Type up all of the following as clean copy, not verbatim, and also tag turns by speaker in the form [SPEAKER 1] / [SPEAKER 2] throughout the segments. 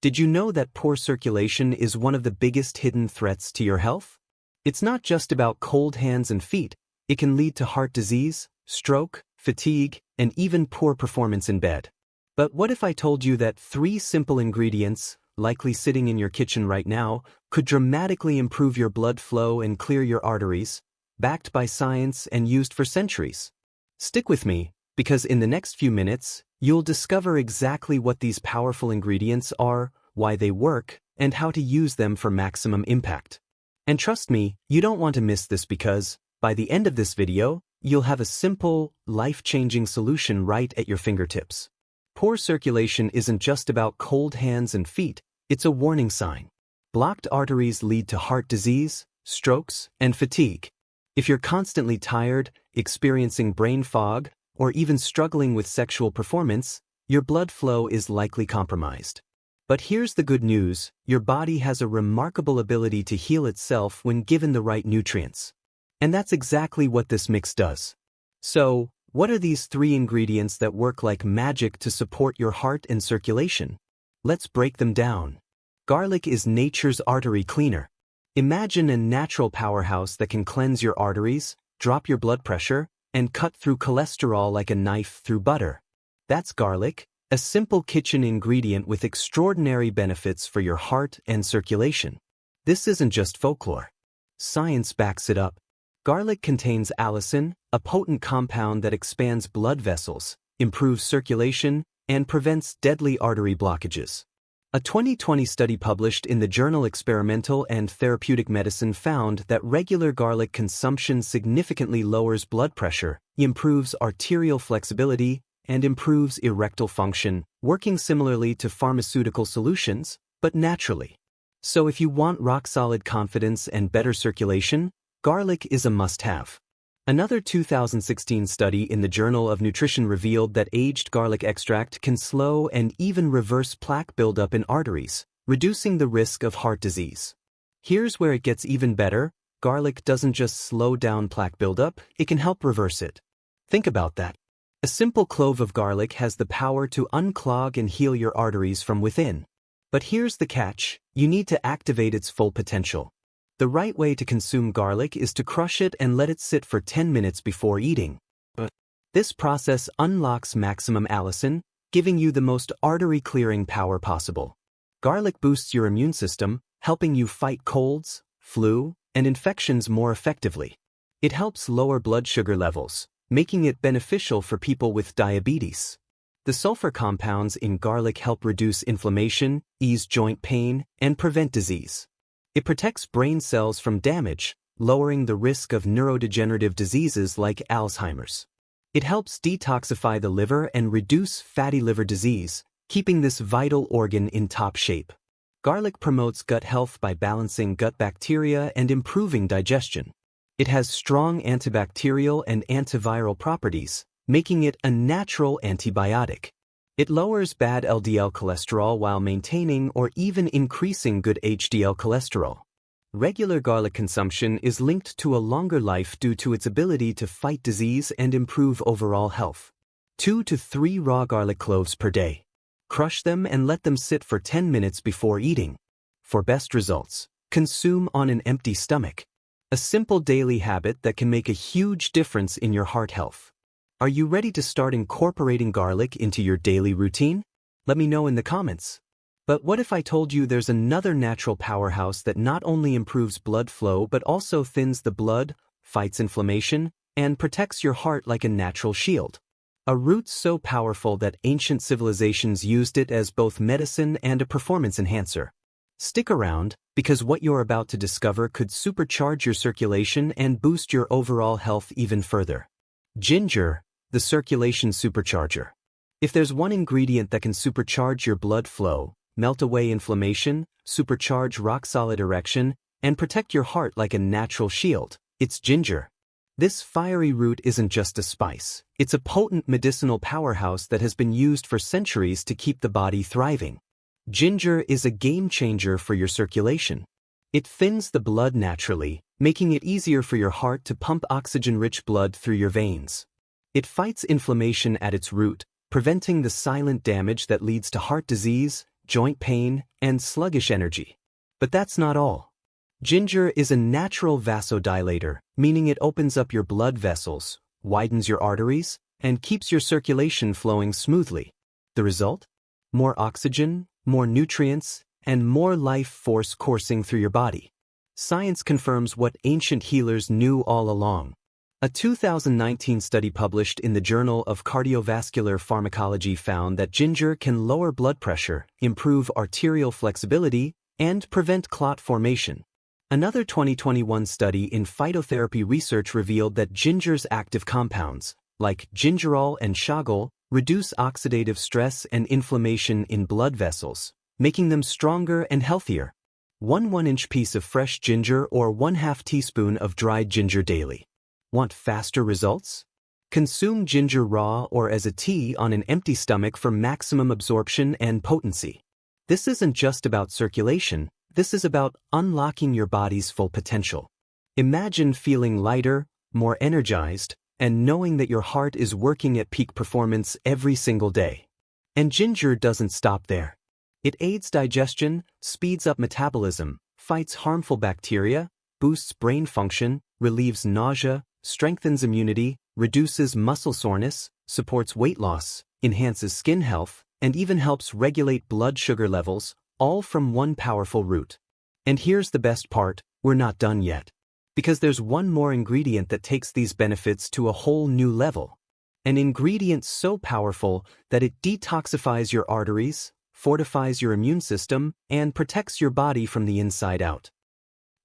[SPEAKER 1] Did you know that poor circulation is one of the biggest hidden threats to your health? It's not just about cold hands and feet. It can lead to heart disease, stroke, fatigue, and even poor performance in bed. But what if I told you that 3 simple ingredients, likely sitting in your kitchen right now, could dramatically improve your blood flow and clear your arteries, backed by science and used for centuries? Stick with me, because in the next few minutes, you'll discover exactly what these powerful ingredients are, why they work, and how to use them for maximum impact. And trust me, you don't want to miss this because, by the end of this video, you'll have a simple, life-changing solution right at your fingertips. Poor circulation isn't just about cold hands and feet, it's a warning sign. Blocked arteries lead to heart disease, strokes, and fatigue. If you're constantly tired, experiencing brain fog, or even struggling with sexual performance, your blood flow is likely compromised. But here's the good news, your body has a remarkable ability to heal itself when given the right nutrients. And that's exactly what this mix does. So, what are these 3 ingredients that work like magic to support your heart and circulation? Let's break them down. Garlic is nature's artery cleaner. Imagine a natural powerhouse that can cleanse your arteries, drop your blood pressure, and cut through cholesterol like a knife through butter. That's garlic, a simple kitchen ingredient with extraordinary benefits for your heart and circulation. This isn't just folklore. Science backs it up. Garlic contains allicin, a potent compound that expands blood vessels, improves circulation, and prevents deadly artery blockages. A 2020 study published in the journal Experimental and Therapeutic Medicine found that regular garlic consumption significantly lowers blood pressure, improves arterial flexibility, and improves erectile function, working similarly to pharmaceutical solutions, but naturally. So if you want rock-solid confidence and better circulation, garlic is a must-have. Another 2016 study in the Journal of Nutrition revealed that aged garlic extract can slow and even reverse plaque buildup in arteries, reducing the risk of heart disease. Here's where it gets even better. Garlic doesn't just slow down plaque buildup, it can help reverse it. Think about that. A simple clove of garlic has the power to unclog and heal your arteries from within. But here's the catch, you need to activate its full potential. The right way to consume garlic is to crush it and let it sit for 10 minutes before eating. This process unlocks maximum allicin, giving you the most artery-clearing power possible. Garlic boosts your immune system, helping you fight colds, flu, and infections more effectively. It helps lower blood sugar levels, making it beneficial for people with diabetes. The sulfur compounds in garlic help reduce inflammation, ease joint pain, and prevent disease. It protects brain cells from damage, lowering the risk of neurodegenerative diseases like Alzheimer's. It helps detoxify the liver and reduce fatty liver disease, keeping this vital organ in top shape. Garlic promotes gut health by balancing gut bacteria and improving digestion. It has strong antibacterial and antiviral properties, making it a natural antibiotic. It lowers bad LDL cholesterol while maintaining or even increasing good HDL cholesterol. Regular garlic consumption is linked to a longer life due to its ability to fight disease and improve overall health. 2 to 3 raw garlic cloves per day. Crush them and let them sit for 10 minutes before eating. For best results, consume on an empty stomach. A simple daily habit that can make a huge difference in your heart health. Are you ready to start incorporating garlic into your daily routine? Let me know in the comments. But what if I told you there's another natural powerhouse that not only improves blood flow but also thins the blood, fights inflammation, and protects your heart like a natural shield? A root so powerful that ancient civilizations used it as both medicine and a performance enhancer. Stick around, because what you're about to discover could supercharge your circulation and boost your overall health even further. Ginger, the circulation supercharger. If there's one ingredient that can supercharge your blood flow, melt away inflammation, supercharge rock-solid erection, and protect your heart like a natural shield, it's ginger. This fiery root isn't just a spice, it's a potent medicinal powerhouse that has been used for centuries to keep the body thriving. Ginger is a game-changer for your circulation. It thins the blood naturally, making it easier for your heart to pump oxygen-rich blood through your veins. It fights inflammation at its root, preventing the silent damage that leads to heart disease, joint pain, and sluggish energy. But that's not all. Ginger is a natural vasodilator, meaning it opens up your blood vessels, widens your arteries, and keeps your circulation flowing smoothly. The result? More oxygen, more nutrients, and more life force coursing through your body. Science confirms what ancient healers knew all along. A 2019 study published in the Journal of Cardiovascular Pharmacology found that ginger can lower blood pressure, improve arterial flexibility, and prevent clot formation. Another 2021 study in phytotherapy research revealed that ginger's active compounds, like gingerol and chagal, reduce oxidative stress and inflammation in blood vessels, making them stronger and healthier. 1/1-inch piece of fresh ginger or 1/2 teaspoon of dried ginger daily. Want faster results? Consume ginger raw or as a tea on an empty stomach for maximum absorption and potency. This isn't just about circulation, this is about unlocking your body's full potential. Imagine feeling lighter, more energized, and knowing that your heart is working at peak performance every single day. And ginger doesn't stop there. It aids digestion, speeds up metabolism, fights harmful bacteria, boosts brain function, relieves nausea, strengthens immunity, reduces muscle soreness, supports weight loss, enhances skin health, and even helps regulate blood sugar levels, all from one powerful root. And here's the best part, we're not done yet. Because there's one more ingredient that takes these benefits to a whole new level. An ingredient so powerful that it detoxifies your arteries, fortifies your immune system, and protects your body from the inside out.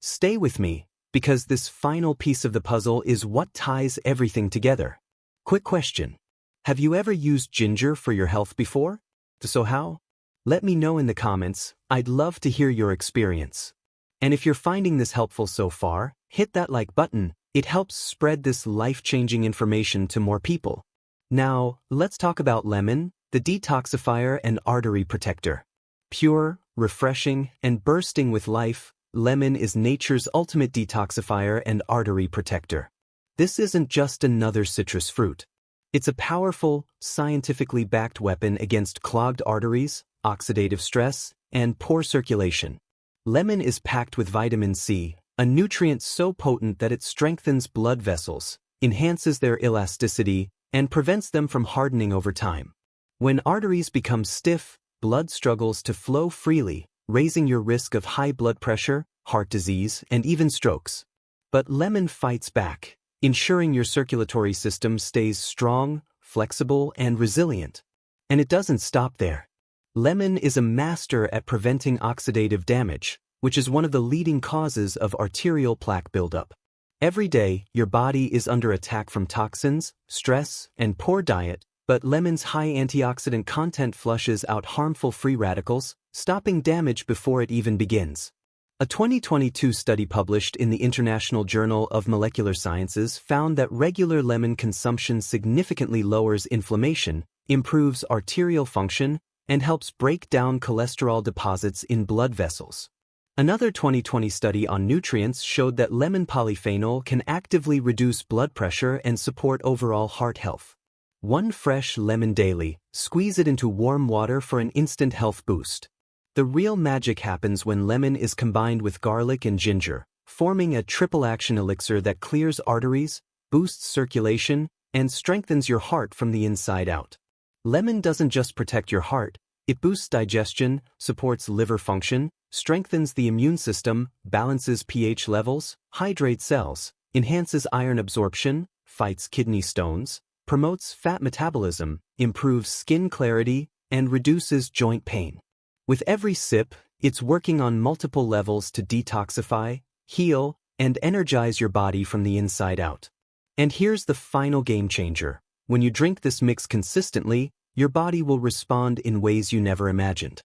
[SPEAKER 1] Stay with me, because this final piece of the puzzle is what ties everything together. Quick question. Have you ever used ginger for your health before? So how? Let me know in the comments, I'd love to hear your experience. And if you're finding this helpful so far, hit that like button, it helps spread this life-changing information to more people. Now, let's talk about lemon, the detoxifier and artery protector. Pure, refreshing, and bursting with life, lemon is nature's ultimate detoxifier and artery protector. This isn't just another citrus fruit. It's a powerful, scientifically backed weapon against clogged arteries, oxidative stress, and poor circulation. Lemon is packed with vitamin C, a nutrient so potent that it strengthens blood vessels, enhances their elasticity, and prevents them from hardening over time. When arteries become stiff, blood struggles to flow freely, raising your risk of high blood pressure, heart disease, and even strokes. But lemon fights back, ensuring your circulatory system stays strong, flexible, and resilient. And it doesn't stop there. Lemon is a master at preventing oxidative damage, which is one of the leading causes of arterial plaque buildup. Every day, your body is under attack from toxins, stress, and poor diet, but lemon's high antioxidant content flushes out harmful free radicals, stopping damage before it even begins. A 2022 study published in the International Journal of Molecular Sciences found that regular lemon consumption significantly lowers inflammation, improves arterial function, and helps break down cholesterol deposits in blood vessels. Another 2020 study on nutrients showed that lemon polyphenol can actively reduce blood pressure and support overall heart health. One fresh lemon daily, squeeze it into warm water for an instant health boost. The real magic happens when lemon is combined with garlic and ginger, forming a triple-action elixir that clears arteries, boosts circulation, and strengthens your heart from the inside out. Lemon doesn't just protect your heart, it boosts digestion, supports liver function, strengthens the immune system, balances pH levels, hydrates cells, enhances iron absorption, fights kidney stones, promotes fat metabolism, improves skin clarity, and reduces joint pain. With every sip, it's working on multiple levels to detoxify, heal, and energize your body from the inside out. And here's the final game changer. When you drink this mix consistently, your body will respond in ways you never imagined.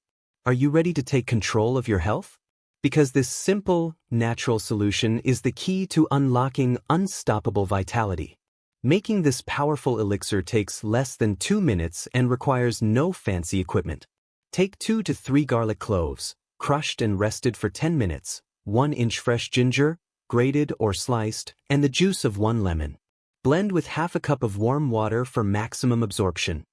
[SPEAKER 1] Are you ready to take control of your health? Because this simple, natural solution is the key to unlocking unstoppable vitality. Making this powerful elixir takes less than 2 minutes and requires no fancy equipment. Take 2 to 3 garlic cloves, crushed and rested for 10 minutes, 1-inch fresh ginger, grated or sliced, and the juice of 1 lemon. Blend with half a cup of warm water for maximum absorption.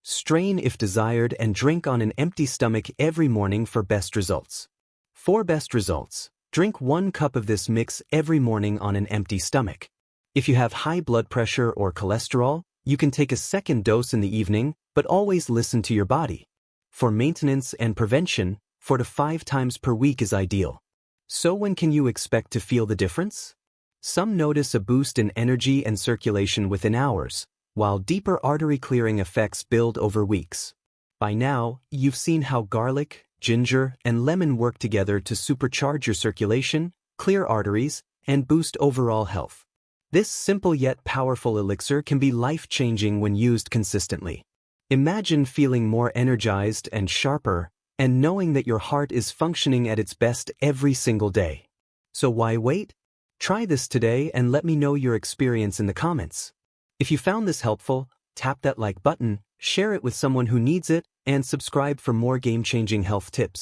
[SPEAKER 1] Strain if desired and drink on an empty stomach every morning for best results. For best results, drink 1 cup of this mix every morning on an empty stomach. If you have high blood pressure or cholesterol, you can take a second dose in the evening, but always listen to your body. For maintenance and prevention, 4 to 5 times per week is ideal. So when can you expect to feel the difference? Some notice a boost in energy and circulation within hours, while deeper artery clearing effects build over weeks. By now, you've seen how garlic, ginger, and lemon work together to supercharge your circulation, clear arteries, and boost overall health. This simple yet powerful elixir can be life-changing when used consistently. Imagine feeling more energized and sharper, and knowing that your heart is functioning at its best every single day. So why wait? Try this today and let me know your experience in the comments. If you found this helpful, tap that like button, share it with someone who needs it, and subscribe for more game-changing health tips.